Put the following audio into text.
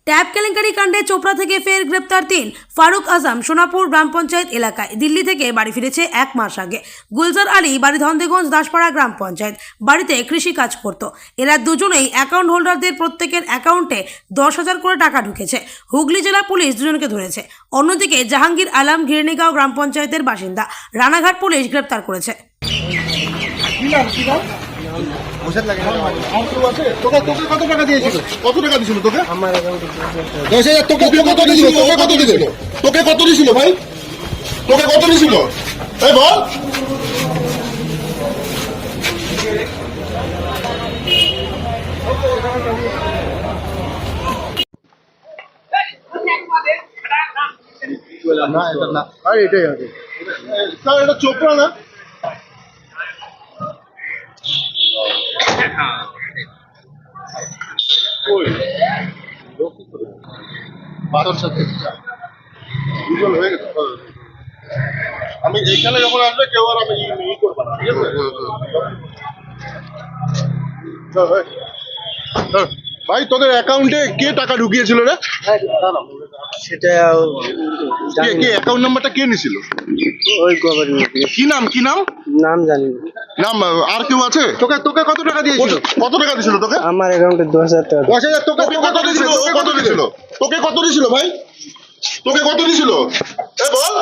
Tab কেলেঙ্কারি কাণ্ডে চোপড়া থেকে ফের গ্রেপ্তার 3। ফারুক আজম সোনাপুর গ্রাম পঞ্চায়েত এলাকায় দিল্লি থেকে বাড়ি ফিরেছে 1 মাস আগে। গুলজার আলী বাড়ি ধন্দেগঞ্জ দাসপাড়া গ্রাম পঞ্চায়েত, বাড়িতে কৃষি কাজ করত। এরা দুজনেই অ্যাকাউন্ট হোল্ডারদের প্রত্যেকের অ্যাকাউন্টে 10,000 করে টাকা ঢুকেছে। হুগলি জেলা পুলিশ দুজনকে ধরেছে। অন্যদিকে জাহাঙ্গীর আলম ঘিরনিগাঁও গ্রাম পঞ্চায়েতের বাসিন্দা, রানাঘাট পুলিশ গ্রেপ্তার করেছে। কত টাকা দিয়েছিল? কত টাকা দিয়েছিল তোকে? আমার অ্যাকাউন্টে 10,000। তোকে কত দিয়েছিল? তোকে কত দিয়েছিল ভাই? তোকে কত দিয়েছিল? এই বল। না এটা না, আর এটাই হবে স্যার। এটা চোপড়া না? আমি এখানে যখন আসবে কেউ আর আমি করবো না, ঠিক আছে? ভাই তোদের অ্যাকাউন্টে কে টাকা ঢুকিয়েছিল রে? সেটা কে অ্যাকাউন্ট নাম্বারটা কে নিছিল? ওই গভর্নমেন্ট কি নাম নাম জানি না। নাম আর কেউ আছে? তোকে কত টাকা দিয়েছিল? কত টাকা দিয়েছিল তোকে? আমার অ্যাকাউন্টে 10,000 টাকা। 10,000। তোকে কত দিয়েছিল? কত দিয়েছিল? তোকে কত দিয়েছিল ভাই? তোকে কত দিয়েছিল? এ বল।